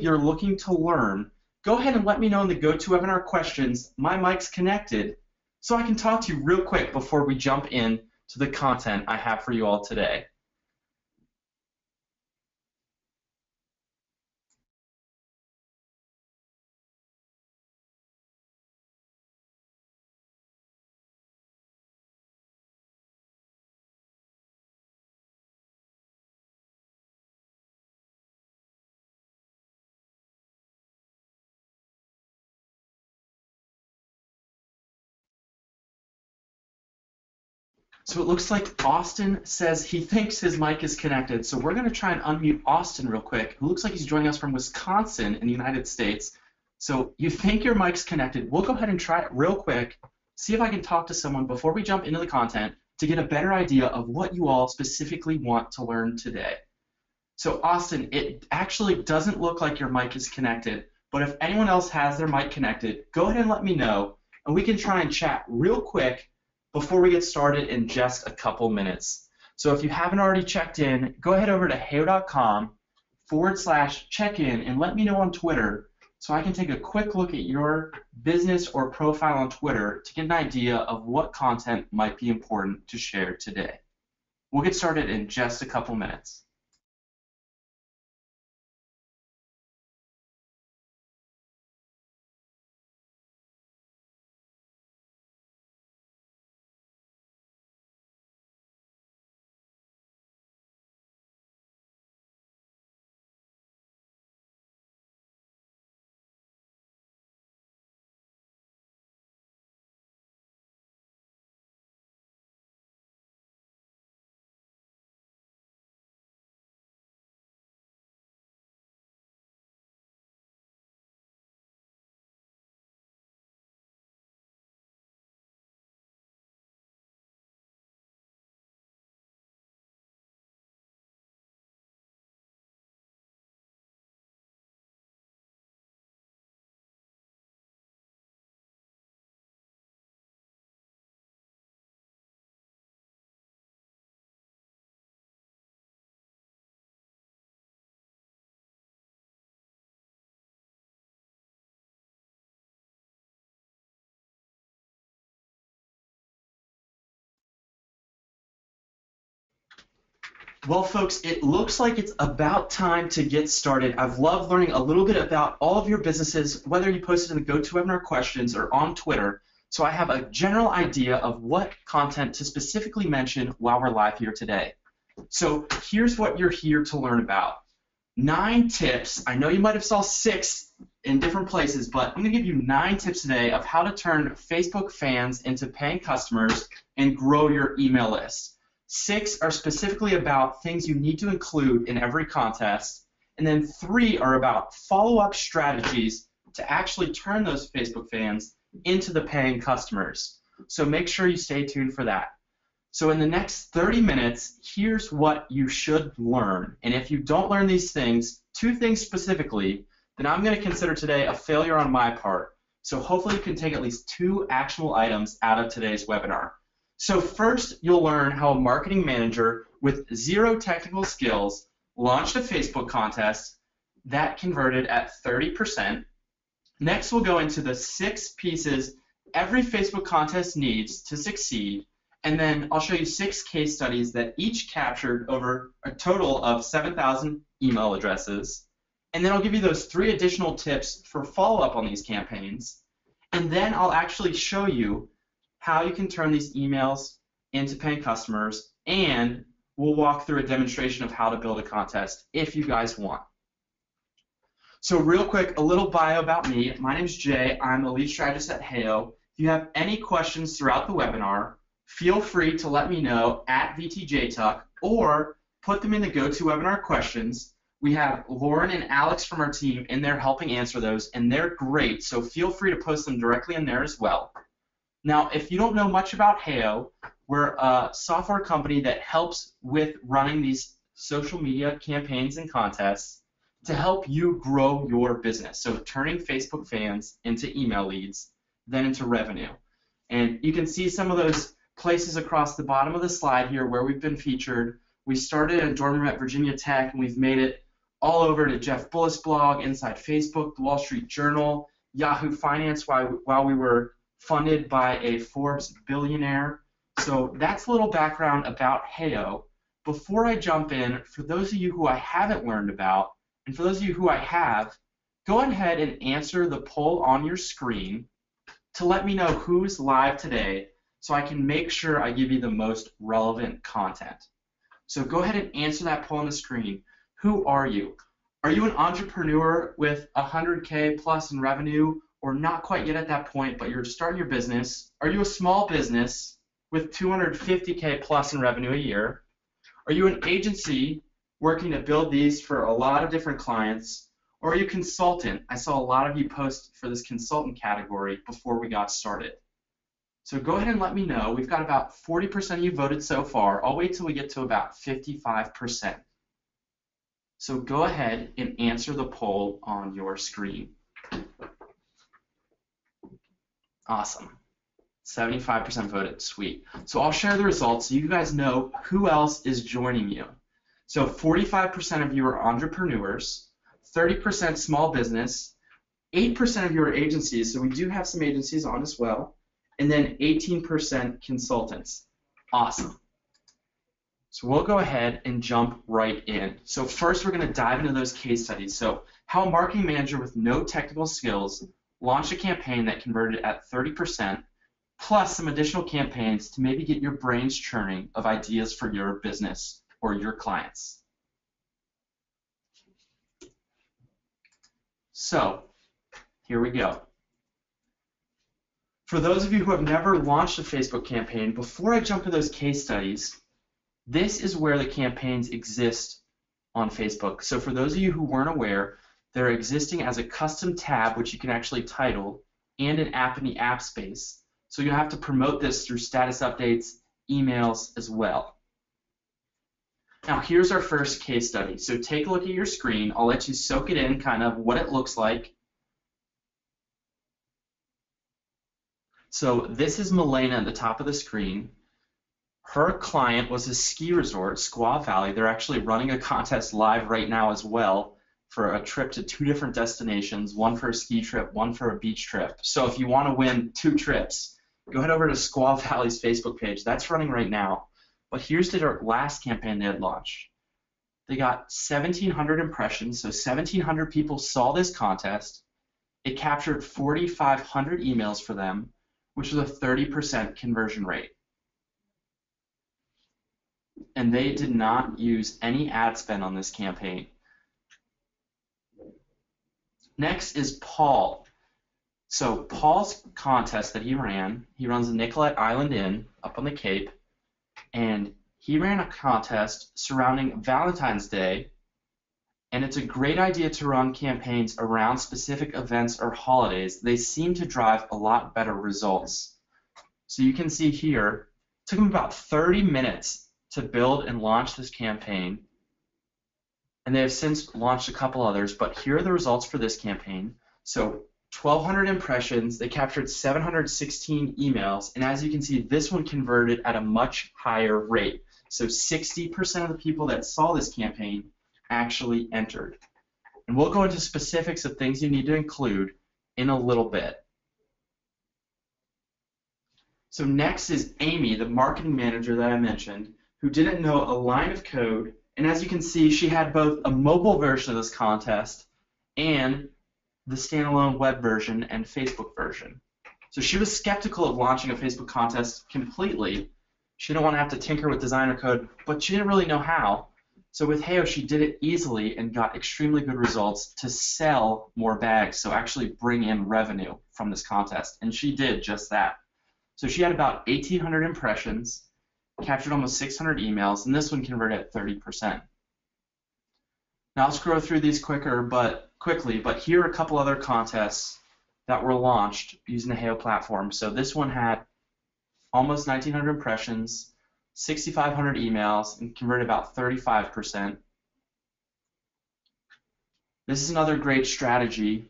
you're looking to learn, go ahead and let me know in the GoToWebinar questions. My mic's connected, so I can talk to you real quick before we jump in to the content I have for you all today. So it looks like Austin says he thinks his mic is connected. So we're going to try and unmute Austin real quick, who looks like he's joining us from Wisconsin in the United States. So you think your mic's connected. We'll go ahead and try it real quick, see if I can talk to someone before we jump into the content to get a better idea of what you all specifically want to learn today. So Austin, it actually doesn't look like your mic is connected, but if anyone else has their mic connected, go ahead and let me know, and we can try and chat real quick before we get started in just a couple minutes. So if you haven't already checked in, go ahead over to heyo.com/check-in and let me know on Twitter so I can take a quick look at your business or profile on Twitter to get an idea of what content might be important to share today. We'll get started in just a couple minutes. Well, folks, it looks like it's about time to get started. I've loved learning a little bit about all of your businesses, whether you posted in the GoToWebinar questions or on Twitter, so I have a general idea of what content to specifically mention while we're live here today. So here's what you're here to learn about. 9 tips. I know you might have saw 6 in different places, but I'm going to give you 9 tips today of how to turn Facebook fans into paying customers and grow your email list. 6 are specifically about things you need to include in every contest, and then 3 are about follow-up strategies to actually turn those Facebook fans into the paying customers. So make sure you stay tuned for that. So in the next 30 minutes, here's what you should learn. And if you don't learn these things, 2 things specifically, then I'm going to consider today a failure on my part. So hopefully you can take at least 2 actionable items out of today's webinar. So first, you'll learn how a marketing manager with 0 technical skills launched a Facebook contest that converted at 30%. Next, we'll go into the 6 pieces every Facebook contest needs to succeed, and then I'll show you 6 case studies that each captured over a total of 7,000 email addresses. And then I'll give you those 3 additional tips for follow-up on these campaigns. And then I'll actually show you how you can turn these emails into paying customers, and we'll walk through a demonstration of how to build a contest if you guys want. So real quick, a little bio about me. My name is Jay. I'm the lead strategist at Heyo. If you have any questions throughout the webinar, feel free to let me know at VTJTuck or put them in the GoToWebinar questions. We have Lauren and Alex from our team in there helping answer those, and they're great, so feel free to post them directly in there as well. Now, if you don't know much about Heyo, we're a software company that helps with running these social media campaigns and contests to help you grow your business. So turning Facebook fans into email leads, then into revenue. And you can see some of those places across the bottom of the slide here where we've been featured. We started in dorm room at Virginia Tech, and we've made it all over to Jeff Bullis' blog, Inside Facebook, the Wall Street Journal, Yahoo Finance while we were funded by a Forbes billionaire. So that's a little background about Heyo. Before I jump in, for those of you who I haven't learned about, and for those of you who I have, go ahead and answer the poll on your screen to let me know who's live today so I can make sure I give you the most relevant content. So go ahead and answer that poll on the screen. Who are you? Are you an entrepreneur with 100K plus in revenue, or not quite yet at that point, but you're starting your business? Are you a small business with 250K plus in revenue a year? Are you an agency working to build these for a lot of different clients? Or are you a consultant? I saw a lot of you post for this consultant category before we got started. So go ahead and let me know. We've got about 40% of you voted so far. I'll wait till we get to about 55%. So go ahead and answer the poll on your screen. Awesome. 75% voted. Sweet. So I'll share the results so you guys know who else is joining you. So 45% of you are entrepreneurs, 30% small business, 8% of you are agencies, so we do have some agencies on as well, and then 18% consultants. Awesome. So we'll go ahead and jump right in. So first we're going to dive into those case studies. So how a marketing manager with no technical skills launched a campaign that converted at 30%, plus some additional campaigns to maybe get your brains churning of ideas for your business or your clients. So here we go. For those of you who have never launched a Facebook campaign, before I jump to those case studies, this is where the campaigns exist on Facebook. So for those of you who weren't aware, they're existing as a custom tab, which you can actually title, and an app in the app space. So you'll have to promote this through status updates, emails as well. Now here's our first case study. So take a look at your screen. I'll let you soak it in, kind of what it looks like. So this is Milena at the top of the screen. Her client was a ski resort, Squaw Valley. They're actually running a contest live right now as well for a trip to 2 different destinations, one for a ski trip, one for a beach trip. So if you want to win 2 trips, go head over to Squaw Valley's Facebook page. That's running right now. But here's their last campaign they had launched. They got 1,700 impressions, so 1,700 people saw this contest. It captured 4,500 emails for them, which was a 30% conversion rate. And they did not use any ad spend on this campaign. Next is Paul. So Paul's contest that he runs the Nicolet Island Inn up on the Cape, and he ran a contest surrounding Valentine's Day, and it's a great idea to run campaigns around specific events or holidays. They seem to drive a lot better results. So you can see here, it took him about 30 minutes to build and launch this campaign, and they have since launched a couple others, but here are the results for this campaign. So 1,200 impressions, they captured 716 emails, and as you can see, this one converted at a much higher rate. So 60% of the people that saw this campaign actually entered. And we'll go into specifics of things you need to include in a little bit. So next is Amy, the marketing manager that I mentioned, who didn't know a line of code, and as you can see, she had both a mobile version of this contest and the standalone web version and Facebook version. So she was skeptical of launching a Facebook contest completely. She didn't want to have to tinker with designer code, but she didn't really know how. So with Heyo, she did it easily and got extremely good results to sell more bags, so actually bring in revenue from this contest, and she did just that. So she had about 1,800 impressions, captured almost 600 emails, and this one converted at 30%. Now I'll scroll through these quickly, but here are a couple other contests that were launched using the Heyo platform. So this one had almost 1,900 impressions, 6,500 emails, and converted about 35%. This is another great strategy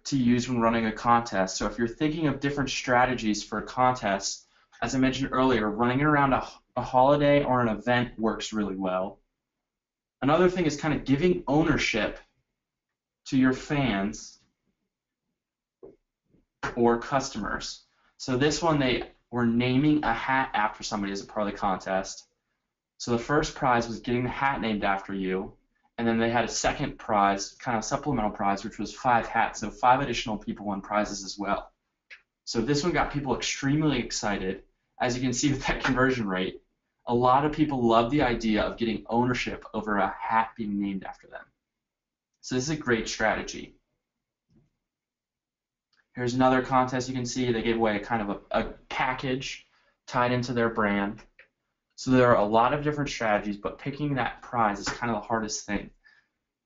to use when running a contest. So if you're thinking of different strategies for a contest, as I mentioned earlier, running it around a holiday or an event works really well. Another thing is kind of giving ownership to your fans or customers. So this one, they were naming a hat after somebody as a part of the contest. So the first prize was getting the hat named after you, and then they had a second prize, kind of supplemental prize, which was 5 hats. So 5 additional people won prizes as well. So this one got people extremely excited. As you can see with that conversion rate, a lot of people love the idea of getting ownership over a hat being named after them. So this is a great strategy. Here's another contest you can see. They gave away kind of a package tied into their brand. So there are a lot of different strategies, but picking that prize is kind of the hardest thing.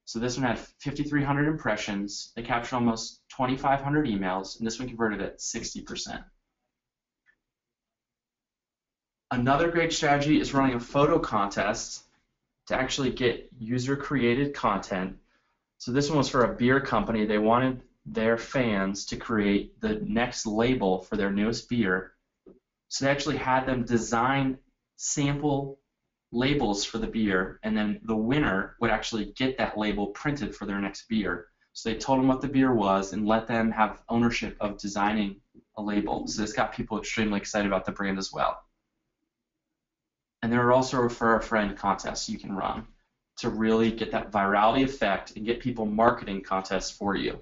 So this one had 5,300 impressions. They captured almost 2,500 emails, and this one converted at 60%. Another great strategy is running a photo contest to actually get user-created content. So this one was for a beer company. They wanted their fans to create the next label for their newest beer. So they actually had them design sample labels for the beer, and then the winner would actually get that label printed for their next beer. So they told them what the beer was and let them have ownership of designing a label. So this got people extremely excited about the brand as well. And there are also refer a friend contests you can run to really get that virality effect and get people marketing contests for you.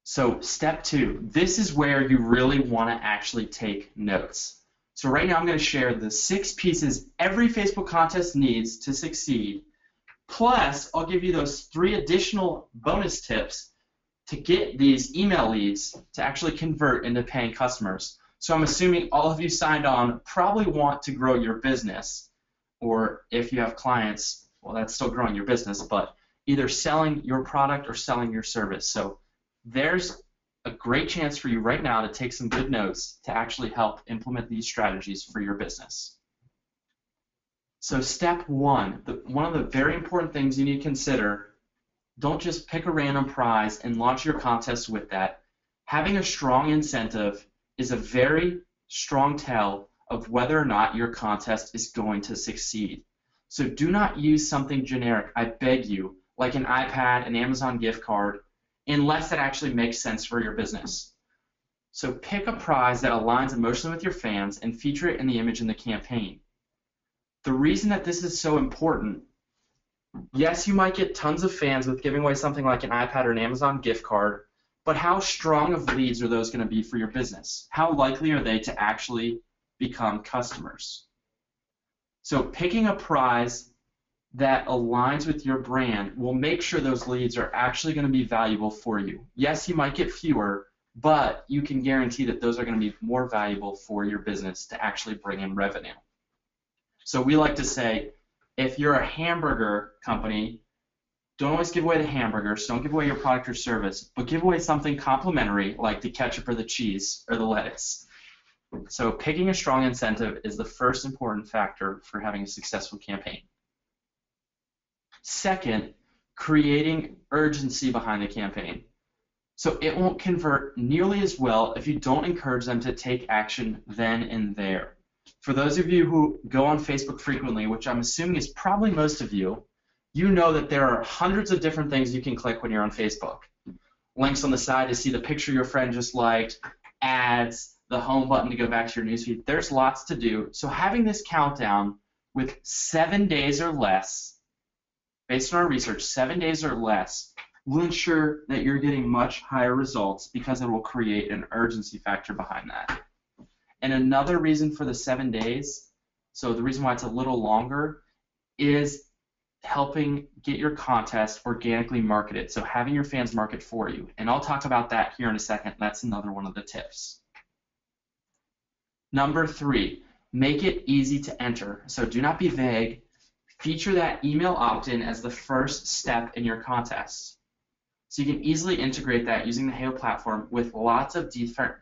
So step 2, this is where you really want to actually take notes. So right now I'm going to share the 6 pieces every Facebook contest needs to succeed, plus I'll give you those 3 additional bonus tips to get these email leads to actually convert into paying customers. So I'm assuming all of you signed on probably want to grow your business, or if you have clients, well, that's still growing your business, but either selling your product or selling your service. So there's a great chance for you right now to take some good notes to actually help implement these strategies for your business. So step 1, one of the very important things you need to consider, don't just pick a random prize and launch your contest with that. Having a strong incentive is a very strong tell of whether or not your contest is going to succeed. So do not use something generic, I beg you, like an iPad, an Amazon gift card, unless it actually makes sense for your business. So pick a prize that aligns emotionally with your fans and feature it in the image in the campaign. The reason that this is so important, yes, you might get tons of fans with giving away something like an iPad or an Amazon gift card, but how strong of leads are those going to be for your business? How likely are they to actually become customers? So picking a prize that aligns with your brand will make sure those leads are actually going to be valuable for you. Yes, you might get fewer, but you can guarantee that those are going to be more valuable for your business to actually bring in revenue. So we like to say, if you're a hamburger company, don't always give away the hamburgers, don't give away your product or service, but give away something complimentary like the ketchup or the cheese or the lettuce. So picking a strong incentive is the first important factor for having a successful campaign. Second, creating urgency behind the campaign. So it won't convert nearly as well if you don't encourage them to take action then and there. For those of you who go on Facebook frequently, which I'm assuming is probably most of you, you know that there are hundreds of different things you can click when you're on Facebook. Links on the side to see the picture your friend just liked, ads, the home button to go back to your newsfeed. There's lots to do. So having this countdown with 7 days or less, based on our research, 7 days or less, will ensure that you're getting much higher results because it will create an urgency factor behind that. And another reason for the 7 days, so the reason why it's a little longer, is helping get your contest organically marketed, so having your fans market for you. And I'll talk about that here in a second. That's another one of the tips. Number 3, make it easy to enter. So do not be vague. Feature that email opt-in as the first step in your contest. So you can easily integrate that using the Youll platform with lots of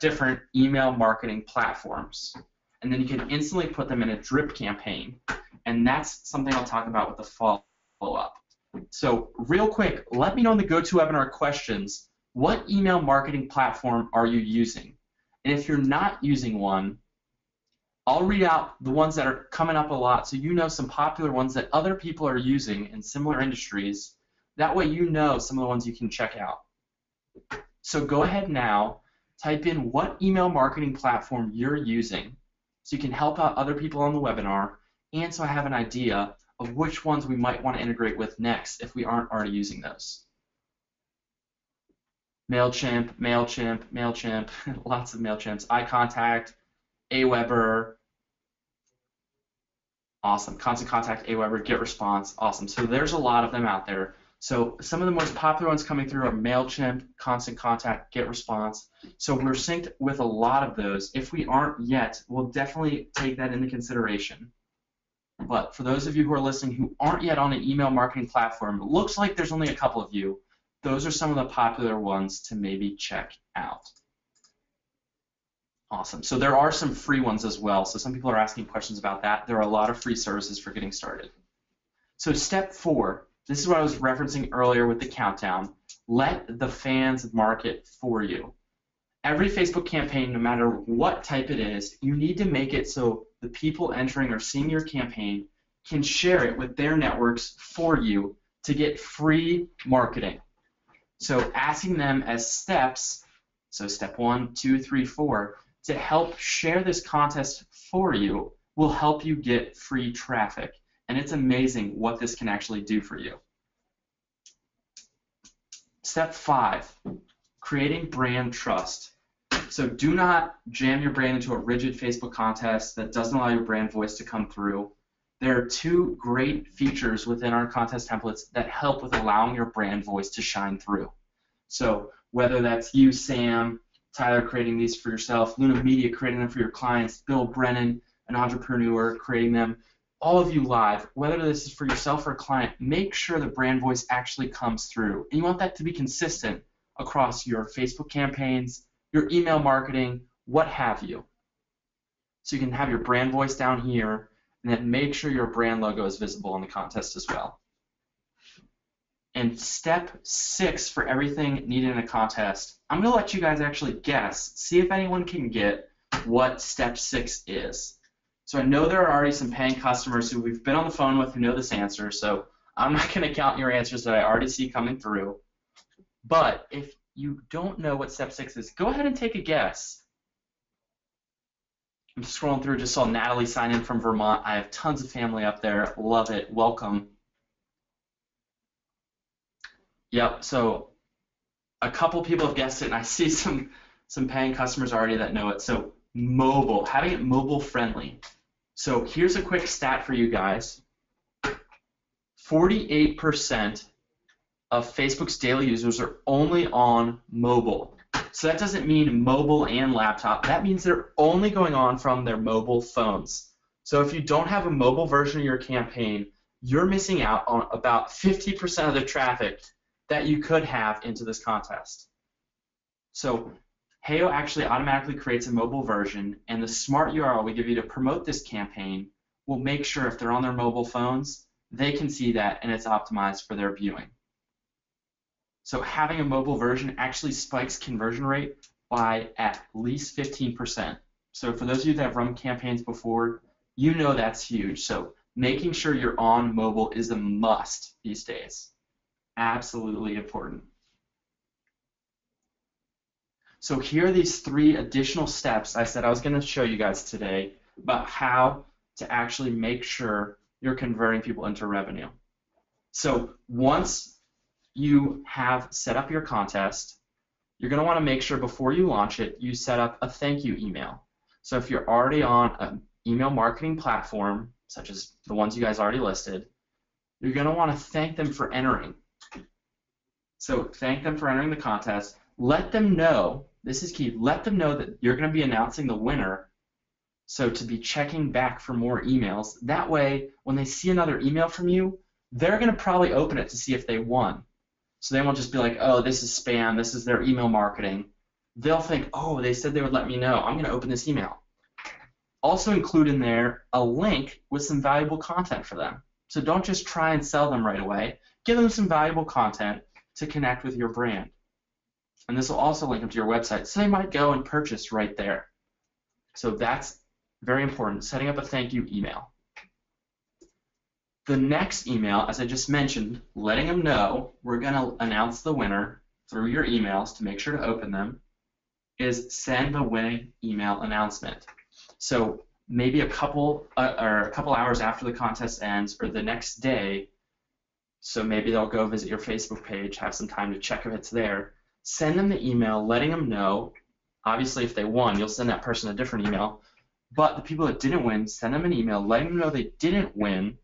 different email marketing platforms. And then you can instantly put them in a drip campaign. And that's something I'll talk about with the follow-up. So real quick, let me know in the GoToWebinar questions, what email marketing platform are you using? And if you're not using one, I'll read out the ones that are coming up a lot so you know some popular ones that other people are using in similar industries. That way you know some of the ones you can check out. So go ahead now, type in what email marketing platform you're using so you can help out other people on the webinar, and so I have an idea of which ones we might want to integrate with next if we aren't already using those. MailChimp, MailChimp, MailChimp, lots of MailChimps, iContact, Aweber, awesome. Constant Contact, Aweber, GetResponse, awesome. So there's a lot of them out there. So some of the most popular ones coming through are MailChimp, Constant Contact, GetResponse. So we're synced with a lot of those. If we aren't yet, we'll definitely take that into consideration. But for those of you who are listening who aren't yet on an email marketing platform, it looks like there's only a couple of you. Those are some of the popular ones to maybe check out. Awesome. So there are some free ones as well. So some people are asking questions about that. There are a lot of free services for getting started. So step 4, this is what I was referencing earlier with the countdown. Let the fans market for you. Every Facebook campaign, no matter what type it is, you need to make it so the people entering or seeing your campaign can share it with their networks for you to get free marketing. So asking them as steps, so step 1, 2, 3, 4, to help share this contest for you will help you get free traffic. And it's amazing what this can actually do for you. Step 5, creating brand trust. So do not jam your brand into a rigid Facebook contest that doesn't allow your brand voice to come through. There are 2 great features within our contest templates that help with allowing your brand voice to shine through. So whether that's you, Sam, Tyler creating these for yourself, Luna Media creating them for your clients, Bill Brennan, an entrepreneur creating them, all of you live, whether this is for yourself or a client, make sure the brand voice actually comes through. And you want that to be consistent across your Facebook campaigns, your email marketing, what have you. So you can have your brand voice down here, and then make sure your brand logo is visible in the contest as well. And step 6 for everything needed in a contest, I'm going to let you guys actually guess, see if anyone can get what step 6 is. So I know there are already some paying customers who we've been on the phone with who know this answer, so I'm not going to count your answers that I already see coming through. But if you don't know what step 6 is, go ahead and take a guess. I'm scrolling through, just saw Natalie sign in from Vermont. I have tons of family up there. Love it. Welcome. Yep, so a couple people have guessed it, and I see some paying customers already that know it. So mobile, having it mobile friendly. So here's a quick stat for you guys. 48% of Facebook's daily users are only on mobile. So that doesn't mean mobile and laptop. That means they're only going on from their mobile phones. So if you don't have a mobile version of your campaign, you're missing out on about 50% of the traffic that you could have into this contest. So Heyo actually automatically creates a mobile version, and the smart URL we give you to promote this campaign will make sure if they're on their mobile phones, they can see that and it's optimized for their viewing. So having a mobile version actually spikes conversion rate by at least 15%. So for those of you that have run campaigns before, you know that's huge. So making sure you're on mobile is a must these days. Absolutely important. So here are these 3 additional steps I said I was going to show you guys today about how to actually make sure you're converting people into revenue. So once you have set up your contest, you're going to want to make sure before you launch it, you set up a thank you email. So if you're already on an email marketing platform, such as the ones you guys already listed, you're going to want to thank them for entering. So thank them for entering the contest. Let them know, this is key, let them know that you're going to be announcing the winner, so to be checking back for more emails. That way, when they see another email from you, they're going to probably open it to see if they won. So they won't just be like, oh, this is spam, this is their email marketing. They'll think, oh, they said they would let me know. I'm going to open this email. Also include in there a link with some valuable content for them. So don't just try and sell them right away. Give them some valuable content to connect with your brand. And this will also link them to your website, so they might go and purchase right there. So that's very important, setting up a thank you email. The next email, as I just mentioned, letting them know we're going to announce the winner through your emails to make sure to open them, is send the winning email announcement. So maybe a couple hours after the contest ends or the next day, so maybe they'll go visit your Facebook page, have some time to check if it's there. Send them the email letting them know. Obviously, if they won, you'll send that person a different email. But the people that didn't win, send them an email letting them know they didn't win.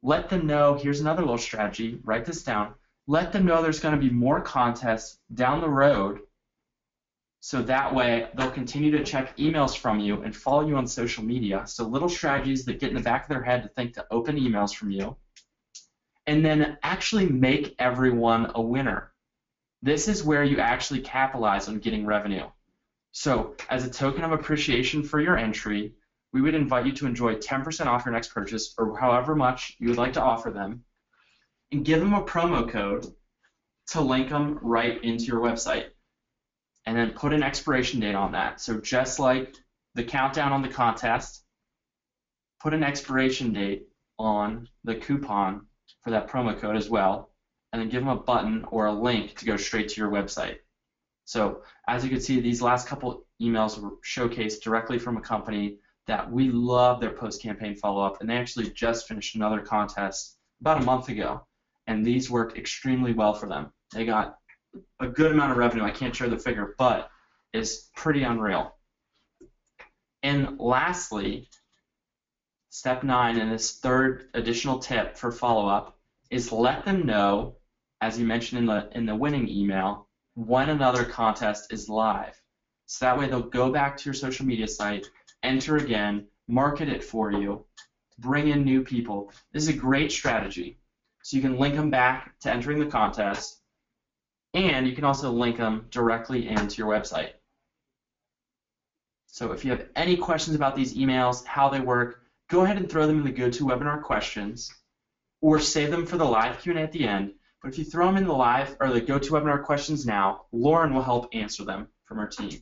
Let them know, here's another little strategy, write this down. Let them know there's going to be more contests down the road, so that way they'll continue to check emails from you and follow you on social media. So little strategies that get in the back of their head to think to open emails from you. And then actually make everyone a winner. This is where you actually capitalize on getting revenue. So as a token of appreciation for your entry, we would invite you to enjoy 10% off your next purchase, or however much you would like to offer them, and give them a promo code to link them right into your website. And then put an expiration date on that. So just like the countdown on the contest, put an expiration date on the coupon for that promo code as well, and then give them a button or a link to go straight to your website. So as you can see, these last couple emails were showcased directly from a company that we love their post-campaign follow-up, and they actually just finished another contest about a month ago, and these worked extremely well for them. They got a good amount of revenue. I can't share the figure, but it's pretty unreal. And lastly, step 9, and this third additional tip for follow-up, is let them know, as you mentioned in the winning email, when another contest is live. So that way they'll go back to your social media site, enter again, market it for you, bring in new people. This is a great strategy. So you can link them back to entering the contest, and you can also link them directly into your website. So if you have any questions about these emails, how they work, go ahead and throw them in the GoToWebinar questions, or save them for the live Q&A at the end. But if you throw them in the live or the GoToWebinar questions now, Lauren will help answer them from our team.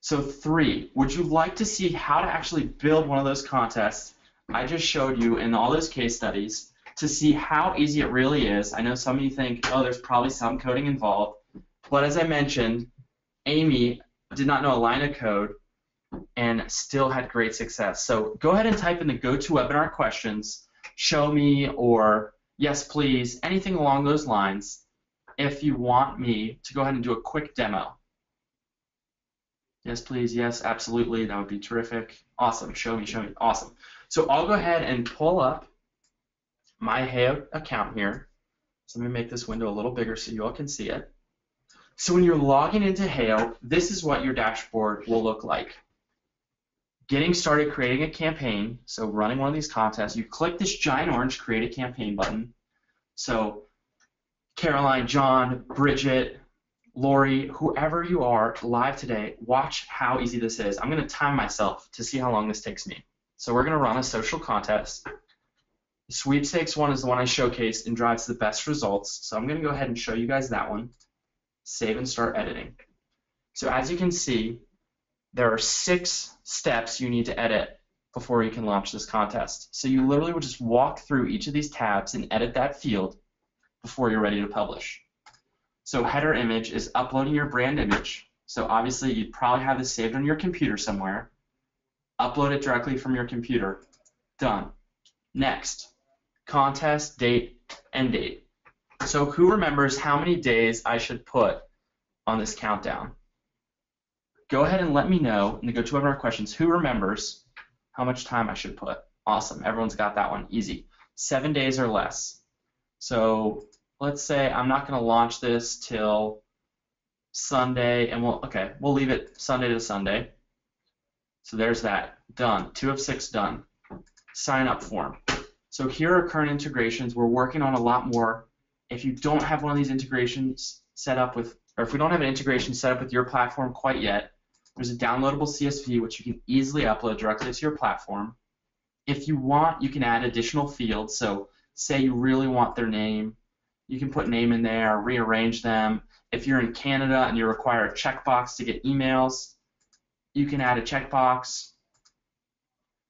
So 3, would you like to see how to actually build one of those contests I just showed you in all those case studies to see how easy it really is? I know some of you think, oh, there's probably some coding involved. But as I mentioned, Amy did not know a line of code and still had great success. So go ahead and type in the GoToWebinar questions, show me, or yes, please, anything along those lines if you want me to go ahead and do a quick demo. Yes, please, yes, absolutely, that would be terrific. Awesome, show me, awesome. So I'll go ahead and pull up my Heyo account here. So let me make this window a little bigger so you all can see it. So when you're logging into Heyo, this is what your dashboard will look like. Getting started creating a campaign, so running one of these contests, you click this giant orange Create a Campaign button. So Caroline, John, Bridget, Lori, whoever you are live today, watch how easy this is. I'm going to time myself to see how long this takes me. So we're going to run a social contest. The sweepstakes one is the one I showcased and drives the best results. So I'm going to go ahead and show you guys that one. Save and start editing. So as you can see, there are 6 steps you need to edit before you can launch this contest. So you literally will just walk through each of these tabs and edit that field before you're ready to publish. So header image is uploading your brand image. So obviously you'd probably have this saved on your computer somewhere. Upload it directly from your computer. Done. Next, contest date, end date. So who remembers how many days I should put on this countdown? Go ahead and let me know in the GoToWebinar questions who remembers how much time I should put. Awesome, everyone's got that one, easy. 7 days or less. So let's say I'm not going to launch this till Sunday, and we'll leave it Sunday to Sunday. So there's that, done. 2 of 6 done. Sign up form. So here are current integrations. We're working on a lot more. If you don't have one of these integrations set up with, or if we don't have an integration set up with your platform quite yet, there's a downloadable CSV which you can easily upload directly to your platform. If you want, you can add additional fields. So say you really want their name, you can put name in there, rearrange them. If you're in Canada and you require a checkbox to get emails, You can add a checkbox.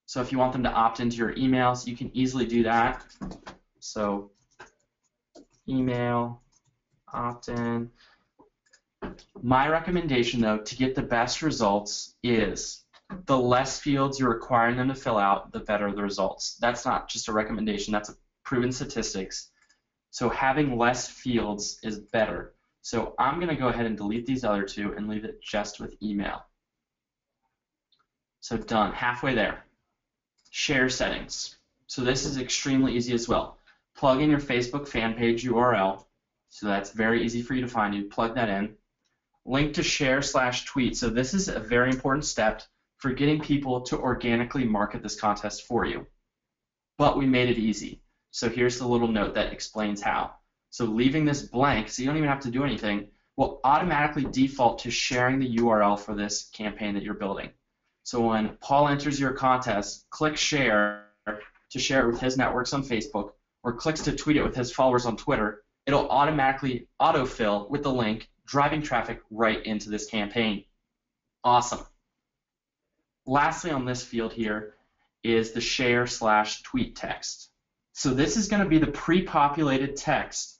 So if you want them to opt into your emails, you can easily do that. So email, opt-in. My recommendation, though, to get the best results is the less fields you're requiring them to fill out, the better the results. That's not just a recommendation, that's a proven statistics. So having less fields is better. So I'm going to go ahead and delete these other two and leave it just with email. So done, halfway there. Share settings. So this is extremely easy as well. Plug in your Facebook fan page URL. So that's very easy for you to find. You plug that in. Link to share/tweet. So this is a very important step for getting people to organically market this contest for you. But we made it easy. So here's the little note that explains how. So leaving this blank, so you don't even have to do anything, will automatically default to sharing the URL for this campaign that you're building. So when Paul enters your contest, click share to share it with his networks on Facebook, or clicks to tweet it with his followers on Twitter, it'll automatically autofill with the link, driving traffic right into this campaign. Awesome. Lastly on this field here is the share/tweet text. So this is going to be the pre-populated text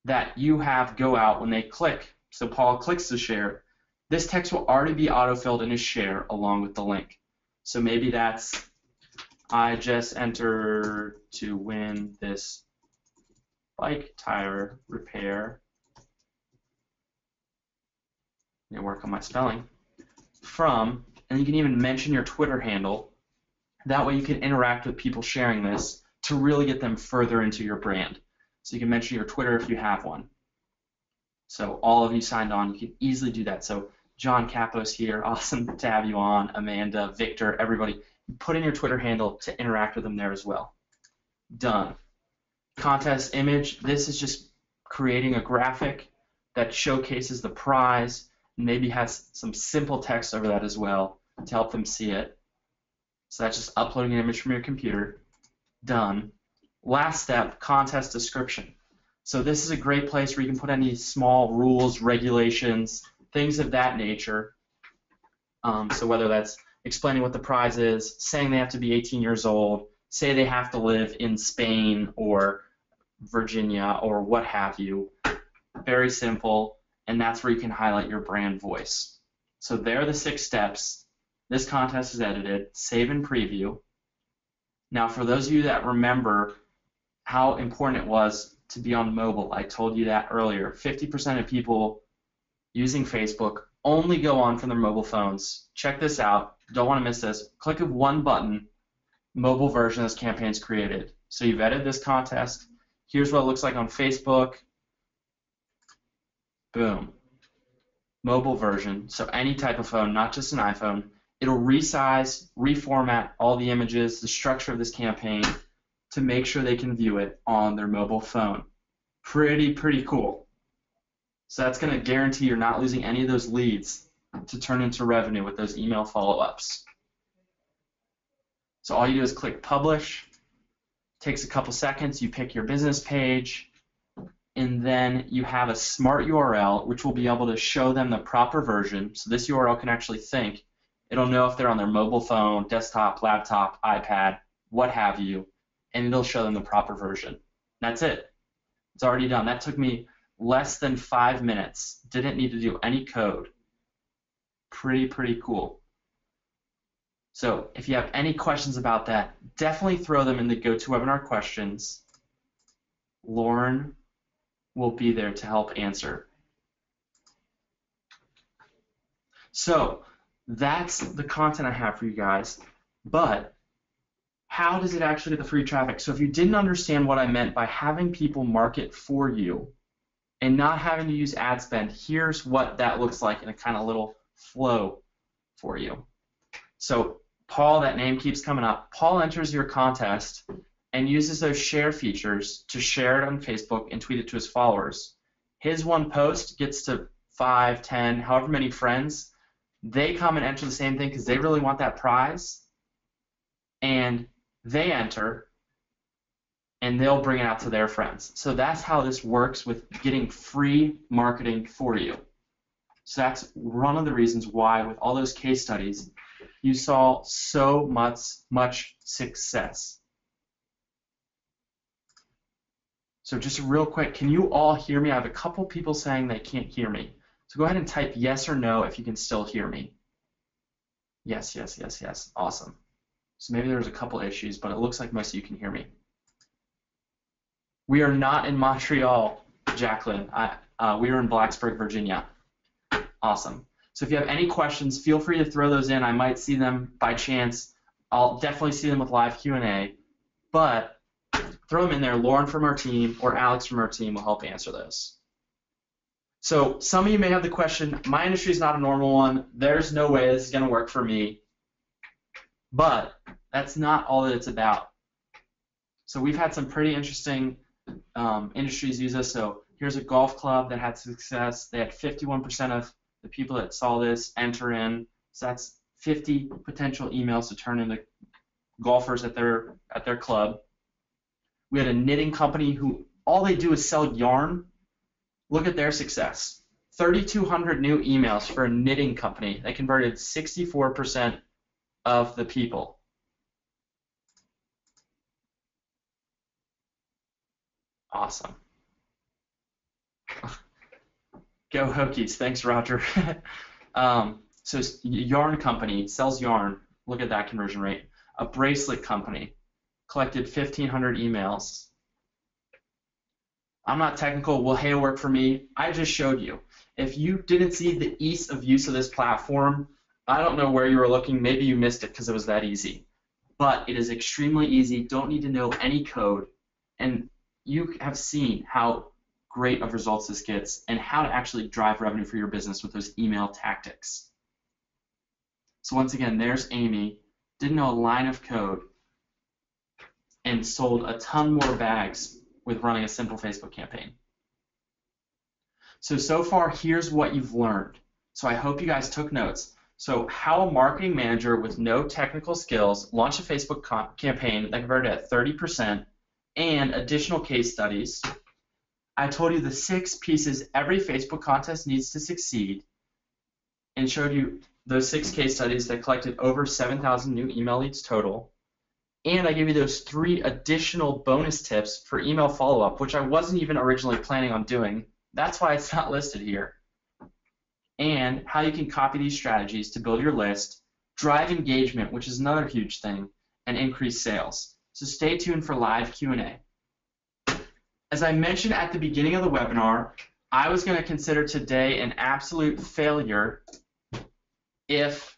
that you have go out when they click. So Paul clicks to share. This text will already be autofilled in his share along with the link. So maybe that's, I just entered to win this bike tire repair. I'm going to work on my spelling. From, and you can even mention your Twitter handle. That way you can interact with people sharing this to really get them further into your brand. So you can mention your Twitter if you have one. So all of you signed on, you can easily do that. So John Capos here, awesome to have you on. Amanda, Victor, everybody. Put in your Twitter handle to interact with them there as well. Done. Contest image, this is just creating a graphic that showcases the prize, and maybe has some simple text over that as well to help them see it. So that's just uploading an image from your computer. Done. Last step, contest description. So this is a great place where you can put any small rules, regulations, things of that nature. So whether that's explaining what the prize is, saying they have to be 18 years old, say they have to live in Spain or Virginia or what have you. Very simple, and that's where you can highlight your brand voice. So there are the 6 steps. This contest is edited. Save and preview. Now for those of you that remember how important it was to be on mobile, I told you that earlier. 50% of people using Facebook only go on from their mobile phones. Check this out. Don't want to miss this. Click of one button, mobile version of this campaign is created. So you've edited this contest. Here's what it looks like on Facebook. Boom. Mobile version. So any type of phone, not just an iPhone. It'll resize, reformat all the images, the structure of this campaign to make sure they can view it on their mobile phone. Pretty cool. So that's going to guarantee you're not losing any of those leads to turn into revenue with those email follow-ups. So all you do is click publish. Takes a couple seconds. You pick your business page, and then you have a smart URL which will be able to show them the proper version. So this URL can actually think. It'll know if they're on their mobile phone, desktop, laptop, iPad, what have you, and it'll show them the proper version. That's it. It's already done. That took me less than 5 minutes. Didn't need to do any code. Pretty cool. So if you have any questions about that, definitely throw them in the GoToWebinar questions. Lauren will be there to help answer. So that's the content I have for you guys, but how does it actually get the free traffic? So if you didn't understand what I meant by having people market for you and not having to use ad spend, here's what that looks like in a kind of little flow for you. So Paul, that name keeps coming up. Paul enters your contest and uses those share features to share it on Facebook and tweet it to his followers. His one post gets to 5, 10, however many friends. They come and enter the same thing because they really want that prize, and they enter, and they'll bring it out to their friends. So that's how this works with getting free marketing for you. So that's one of the reasons why, with all those case studies, you saw so much success. So just real quick, can you all hear me? I have a couple people saying they can't hear me. So go ahead and type yes or no if you can still hear me. Yes, yes, yes, yes. Awesome. So maybe there's a couple issues, but it looks like most of you can hear me. We are not in Montreal, Jacqueline. We are in Blacksburg, Virginia. Awesome. So if you have any questions, feel free to throw those in. I might see them by chance. I'll definitely see them with live Q&A, but throw them in there. Lauren from our team or Alex from our team will help answer those. So some of you may have the question, my industry is not a normal one. There's no way this is going to work for me. But that's not all that it's about. So we've had some pretty interesting industries use us. So here's a golf club that had success. They had 51% of the people that saw this enter in. So that's 50 potential emails to turn into golfers at their club. We had a knitting company who all they do is sell yarn. Look at their success. 3,200 new emails for a knitting company. They converted 64% of the people. Awesome. Go Hokies. Thanks, Roger. So yarn company sells yarn. Look at that conversion rate. A bracelet company collected 1,500 emails. I'm not technical. Will Heyo work for me? I just showed you. If you didn't see the ease of use of this platform, I don't know where you were looking. Maybe you missed it because it was that easy. But it is extremely easy. Don't need to know any code. And you have seen how great of results this gets and how to actually drive revenue for your business with those email tactics. So once again, there's Amy. Didn't know a line of code and sold a ton more bags with running a simple Facebook campaign. So far, here's what you've learned. So I hope you guys took notes. So how a marketing manager with no technical skills launched a Facebook campaign that converted at 30% and additional case studies. I told you the 6 pieces every Facebook contest needs to succeed and showed you those 6 case studies that collected over 7,000 new email leads total. And I gave you those 3 additional bonus tips for email follow-up, which I wasn't even originally planning on doing. That's why it's not listed here. And how you can copy these strategies to build your list, drive engagement, which is another huge thing, and increase sales. So stay tuned for live Q&A. As I mentioned at the beginning of the webinar, I was going to consider today an absolute failure if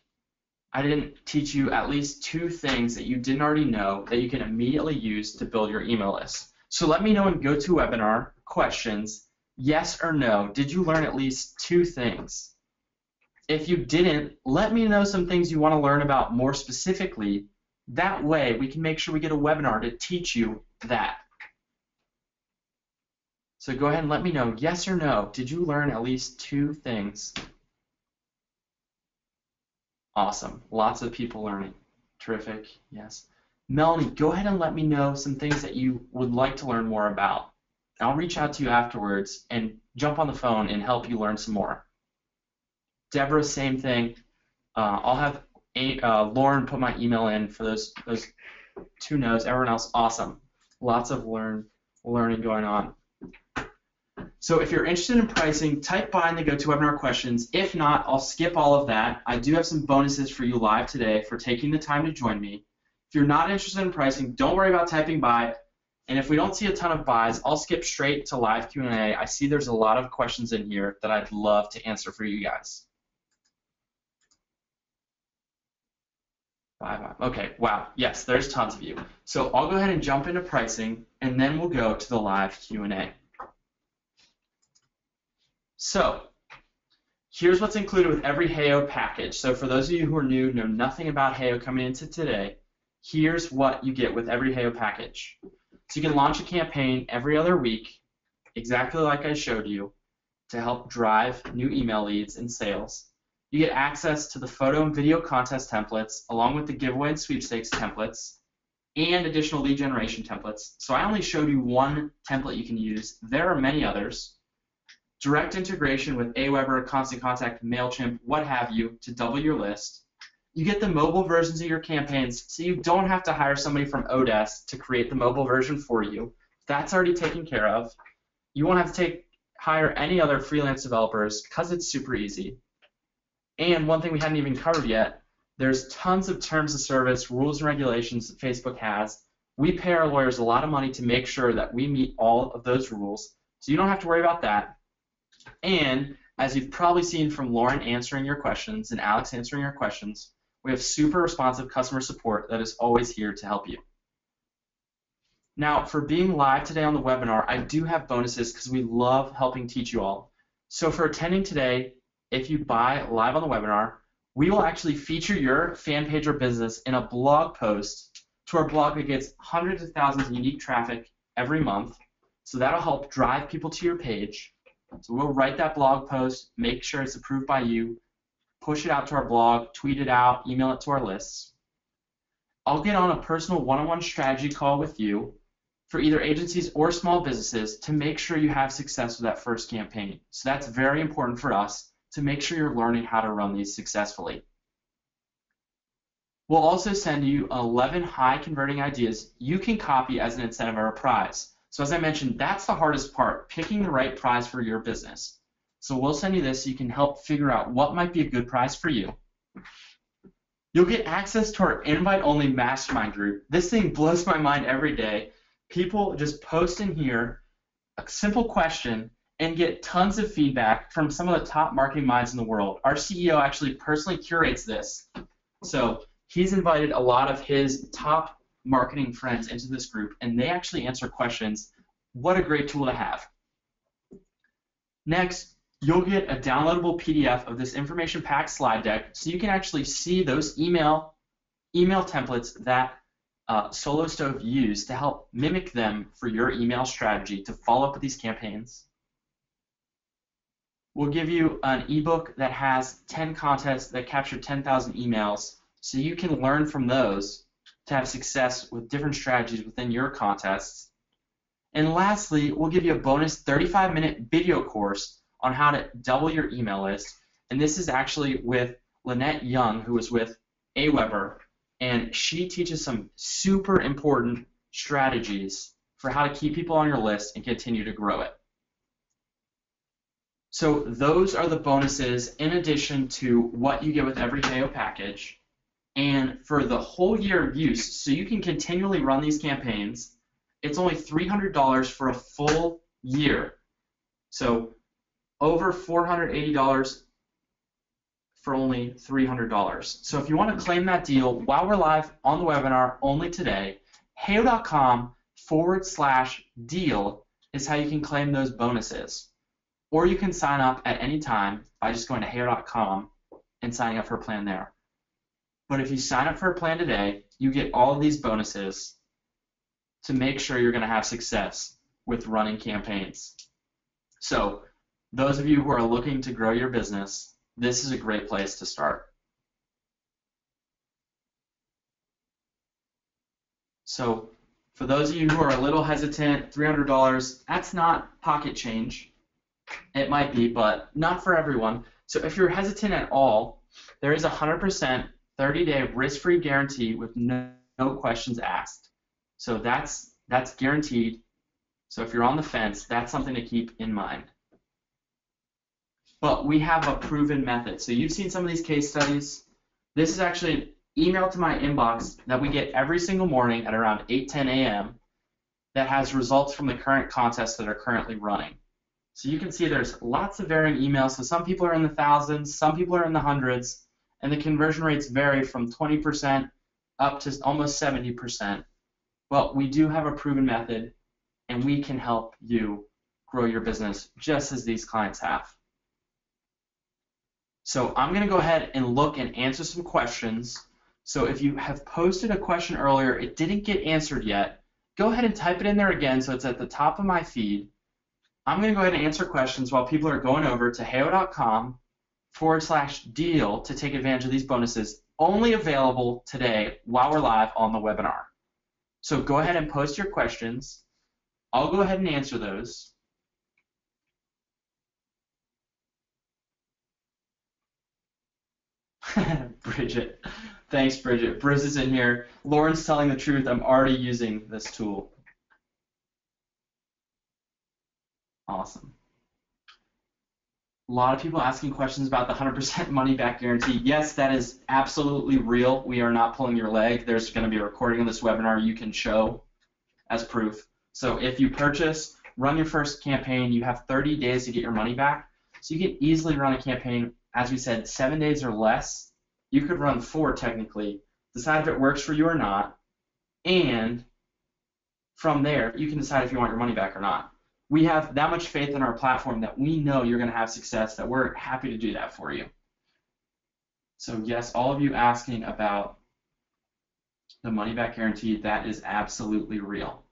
I didn't teach you at least 2 things that you didn't already know that you can immediately use to build your email list. So let me know in GoToWebinar questions, yes or no, did you learn at least 2 things? If you didn't, let me know some things you want to learn about more specifically. That way we can make sure we get a webinar to teach you that. So go ahead and let me know, yes or no, did you learn at least 2 things? Awesome. Lots of people learning. Terrific. Yes. Melanie, go ahead and let me know some things that you would like to learn more about. I'll reach out to you afterwards and jump on the phone and help you learn some more. Deborah, same thing. I'll have Lauren put my email in for those 2 no's. Everyone else, awesome. Lots of learning going on. So if you're interested in pricing, type by in the GoToWebinar questions. If not, I'll skip all of that. I do have some bonuses for you live today for taking the time to join me. If you're not interested in pricing, don't worry about typing buy. And if we don't see a ton of buys, I'll skip straight to live Q&A. I see there's a lot of questions in here that I'd love to answer for you guys. Bye. Okay, wow. Yes, there's tons of you. So I'll go ahead and jump into pricing, and then we'll go to the live Q&A. So here's what's included with every Heyo package. So for those of you who are new, know nothing about Heyo coming into today, here's what you get with every Heyo package. So you can launch a campaign every other week, exactly like I showed you, to help drive new email leads and sales. You get access to the photo and video contest templates, along with the giveaway and sweepstakes templates, and additional lead generation templates. So I only showed you one template you can use. There are many others. direct integration with Aweber, Constant Contact, MailChimp, what have you, to double your list. You get the mobile versions of your campaigns, so you don't have to hire somebody from Odesk to create the mobile version for you. That's already taken care of. You won't have to hire any other freelance developers because it's super easy. And one thing we hadn't even covered yet, there's tons of terms of service, rules and regulations that Facebook has. We pay our lawyers a lot of money to make sure that we meet all of those rules, so you don't have to worry about that. And as you've probably seen from Lauren answering your questions and Alex answering your questions, we have super responsive customer support that is always here to help you. Now, for being live today on the webinar, I do have bonuses because we love helping teach you all. So for attending today, if you buy live on the webinar, we will actually feature your fan page or business in a blog post to our blog that gets hundreds of thousands of unique traffic every month. So that'll help drive people to your page. So we'll write that blog post, make sure it's approved by you, push it out to our blog, tweet it out, email it to our lists. I'll get on a personal one-on-one strategy call with you for either agencies or small businesses to make sure you have success with that first campaign. So that's very important for us to make sure you're learning how to run these successfully. We'll also send you 11 high converting ideas you can copy as an incentive or a prize. So as I mentioned, that's the hardest part, picking the right prize for your business. So we'll send you this so you can help figure out what might be a good prize for you. You'll get access to our invite-only mastermind group. This thing blows my mind every day. People just post in here a simple question and get tons of feedback from some of the top marketing minds in the world. Our CEO actually personally curates this. So he's invited a lot of his top marketing friends into this group, and they actually answer questions. What a great tool to have. Next, you'll get a downloadable PDF of this information-packed slide deck so you can actually see those email templates that Solo Stove used to help mimic them for your email strategy to follow up with these campaigns. We'll give you an ebook that has 10 contests that capture 10,000 emails so you can learn from those to have success with different strategies within your contests. And lastly, we'll give you a bonus 35-minute video course on how to double your email list. And this is actually with Lynette Young, who is with Aweber, and she teaches some super important strategies for how to keep people on your list and continue to grow it. So those are the bonuses in addition to what you get with every KO package. And for the whole year of use, so you can continually run these campaigns, it's only $300 for a full year. So over $480 for only $300. So if you want to claim that deal while we're live on the webinar only today, heyo.com/deal is how you can claim those bonuses. Or you can sign up at any time by just going to heyo.com and signing up for a plan there. But if you sign up for a plan today, you get all of these bonuses to make sure you're going to have success with running campaigns. So those of you who are looking to grow your business, this is a great place to start. So for those of you who are a little hesitant, $300, that's not pocket change. It might be, but not for everyone. So if you're hesitant at all, there is a 100% 30-day risk-free guarantee with no questions asked. So that's guaranteed. So if you're on the fence, that's something to keep in mind. But we have a proven method. So you've seen some of these case studies. This is actually an email to my inbox that we get every single morning at around 8:10 a.m. that has results from the current contests that are currently running. So you can see there's lots of varying emails. So some people are in the thousands, some people are in the hundreds, and the conversion rates vary from 20% up to almost 70%. Well, we do have a proven method, and we can help you grow your business just as these clients have. So I'm going to go ahead and look and answer some questions. So if you have posted a question earlier, it didn't get answered yet, go ahead and type it in there again so it's at the top of my feed. I'm going to go ahead and answer questions while people are going over to heyo.com/deal to take advantage of these bonuses, only available today while we're live on the webinar. So go ahead and post your questions. I'll go ahead and answer those. Bridget. Thanks, Bridget. Bruce is in here. Lauren's telling the truth. I'm already using this tool. Awesome. A lot of people asking questions about the 100% money back guarantee. Yes, that is absolutely real. We are not pulling your leg. There's going to be a recording of this webinar you can show as proof. So if you purchase, run your first campaign, you have 30 days to get your money back. So you can easily run a campaign, as we said, 7 days or less. You could run 4 technically, decide if it works for you or not, and from there, you can decide if you want your money back or not. We have that much faith in our platform that we know you're going to have success, that we're happy to do that for you. So yes, all of you asking about the money back guarantee, that is absolutely real.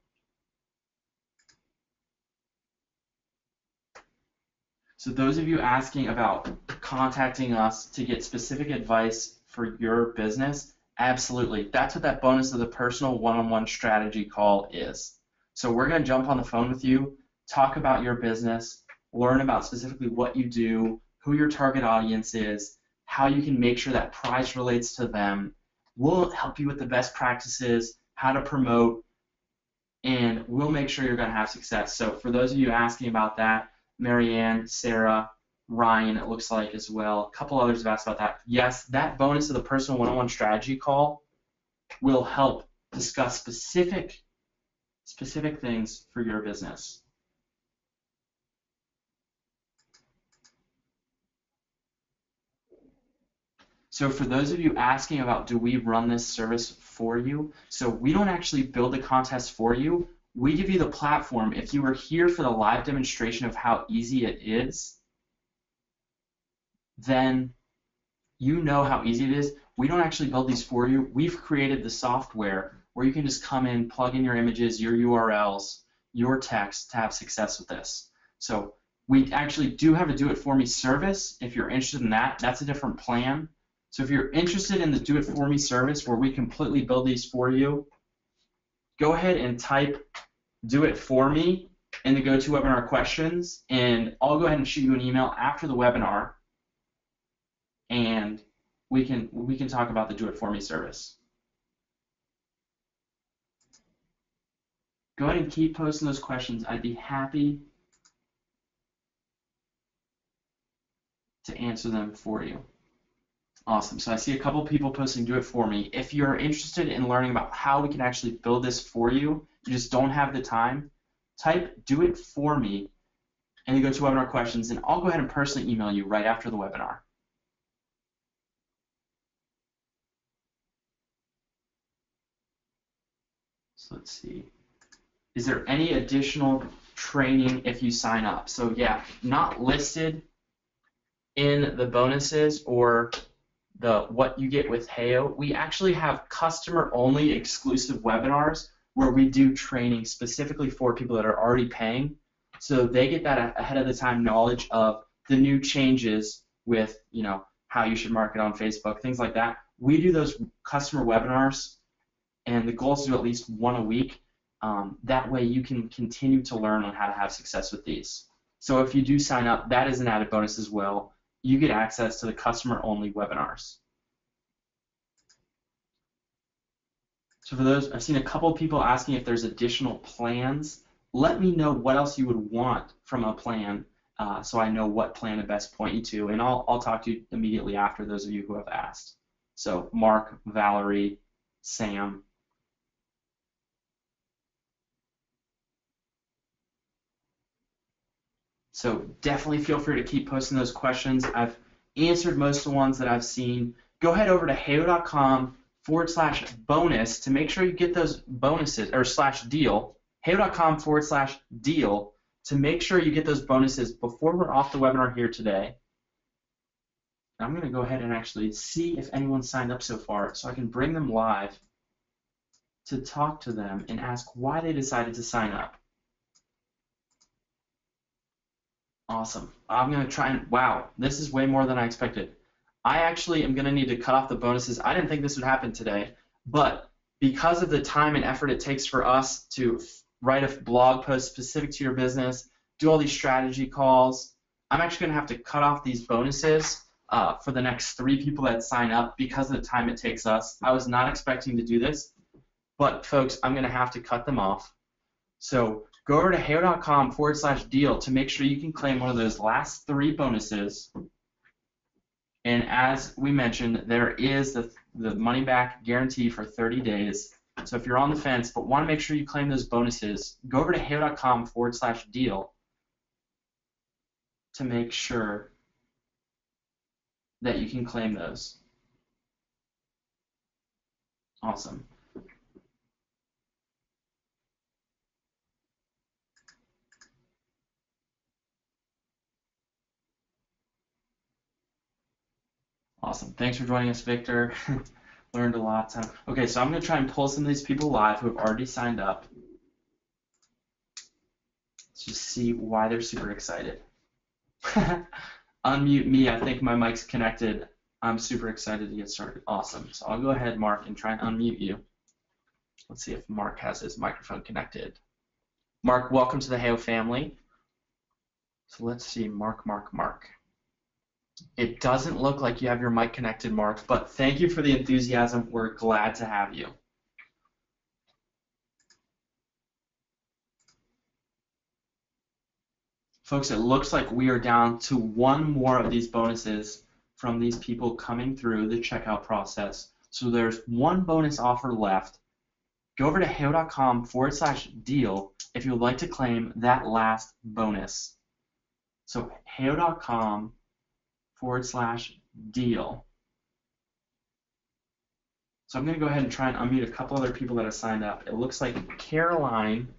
So those of you asking about contacting us to get specific advice for your business, absolutely. That's what that bonus of the personal one-on-one strategy call is. So we're going to jump on the phone with you, talk about your business, learn about specifically what you do, who your target audience is, how you can make sure that price relates to them. We'll help you with the best practices, how to promote, and we'll make sure you're going to have success. So for those of you asking about that, Marianne, Sarah, Ryan, it looks like as well. A couple others have asked about that. Yes, that bonus of the personal one-on-one strategy call will help discuss specific things for your business. So for those of you asking about, do we run this service for you? So we don't actually build the contest for you. We give you the platform. If you were here for the live demonstration of how easy it is, then you know how easy it is. We don't actually build these for you. We've created the software where you can just come in, plug in your images, your URLs, your text to have success with this. So we actually do have a Do It For Me service. If you're interested in that, that's a different plan. So if you're interested in the Do It For Me service where we completely build these for you, go ahead and type Do It For Me in the GoToWebinar questions, and I'll go ahead and shoot you an email after the webinar, and we can talk about the Do It For Me service. Go ahead and keep posting those questions. I'd be happy to answer them for you. Awesome. So I see a couple people posting Do It For Me. If you're interested in learning about how we can actually build this for you, you just don't have the time, type Do It For Me and then go to webinar questions, and I'll go ahead and personally email you right after the webinar. So let's see. Is there any additional training if you sign up? So yeah, not listed in the bonuses or the what you get with Heyo. We actually have customer-only exclusive webinars where we do training specifically for people that are already paying, so they get that ahead of the time knowledge of the new changes with, you know, how you should market on Facebook, things like that. We do those customer webinars, and the goal is to do at least one a week. That way you can continue to learn on how to have success with these. So if you do sign up, that is an added bonus as well. You get access to the customer-only webinars. So for those, I've seen a couple of people asking if there's additional plans. Let me know what else you would want from a plan, so I know what plan to best point you to, and I'll talk to you immediately after, those of you who have asked. So Mark, Valerie, Sam. So definitely feel free to keep posting those questions. I've answered most of the ones that I've seen. Go ahead over to heyo.com/bonus to make sure you get those bonuses, or /deal. heyo.com/deal to make sure you get those bonuses before we're off the webinar here today. I'm going to go ahead and actually see if anyone signed up so far so I can bring them live to talk to them and ask why they decided to sign up. Awesome. I'm going to try and, wow, this is way more than I expected. I actually am going to need to cut off the bonuses. I didn't think this would happen today, but because of the time and effort it takes for us to write a blog post specific to your business, do all these strategy calls, I'm actually going to have to cut off these bonuses. for the next 3 people that sign up because of the time it takes us. I was not expecting to do this, but folks, I'm going to have to cut them off. So go over to heyo.com/deal to make sure you can claim one of those last 3 bonuses. And as we mentioned, there is the money back guarantee for 30 days. So if you're on the fence but want to make sure you claim those bonuses, go over to heyo.com/deal to make sure that you can claim those. Awesome. Awesome. Thanks for joining us, Victor. Learned a lot. Okay, so I'm going to try and pull some of these people live who have already signed up. Let's just see why they're super excited. Unmute me. I think my mic's connected. I'm super excited to get started. Awesome. So I'll go ahead, Mark, and try and unmute you. Let's see if Mark has his microphone connected. Mark, welcome to the Heyo family. So let's see, Mark. It doesn't look like you have your mic connected, Mark, but thank you for the enthusiasm. We're glad to have you. Folks, it looks like we are down to 1 more of these bonuses from these people coming through the checkout process. So there's 1 bonus offer left. Go over to heyo.com/deal if you would like to claim that last bonus. So heyo.com/deal. So I'm going to go ahead and try and unmute a couple other people that have signed up. It looks like Caroline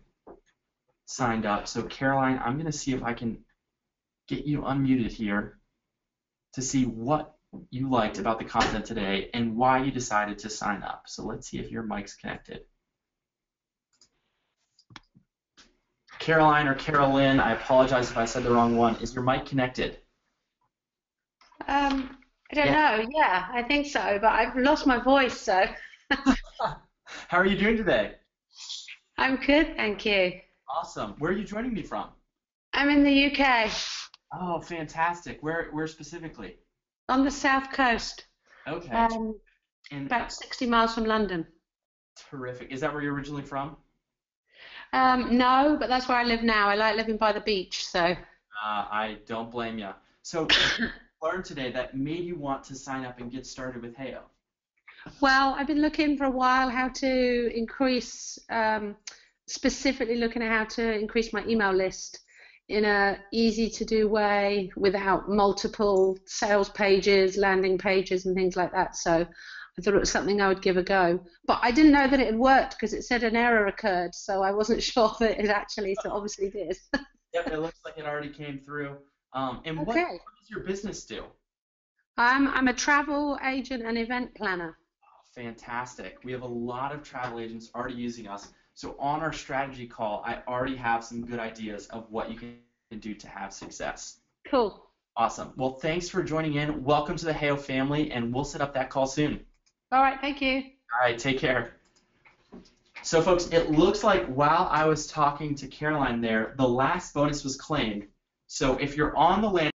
signed up. So Caroline, I'm going to see if I can get you unmuted here to see what you liked about the content today and why you decided to sign up. So let's see if your mic's connected. Caroline or Carolyn, I apologize if I said the wrong one. Is your mic connected? I don't know. Yeah, I think so, but I've lost my voice, so. How are you doing today? I'm good, thank you. Awesome. Where are you joining me from? I'm in the UK. Oh, fantastic. Where specifically? On the south coast. Okay. About 60 miles from London. Terrific. Is that where you're originally from? No, but that's where I live now. I like living by the beach, so. I don't blame you. So learned today that made you want to sign up and get started with Heyo? Well, I've been looking for a while how to increase, specifically looking at how to increase my email list in a easy to do way without multiple sales pages, landing pages, and things like that. So I thought it was something I would give a go. But I didn't know that it had worked because it said an error occurred, so I wasn't sure that it actually, so obviously did. Yep, it looks like it already came through. And Okay. what does your business do? I'm a travel agent and event planner. Oh, fantastic. We have a lot of travel agents already using us. So on our strategy call, I already have some good ideas of what you can do to have success. Cool. Awesome. Well, thanks for joining in. Welcome to the Heyo family, and we'll set up that call soon. All right, thank you. All right, take care. So, folks, it looks like while I was talking to Caroline there, the last bonus was claimed. So if you're on the landing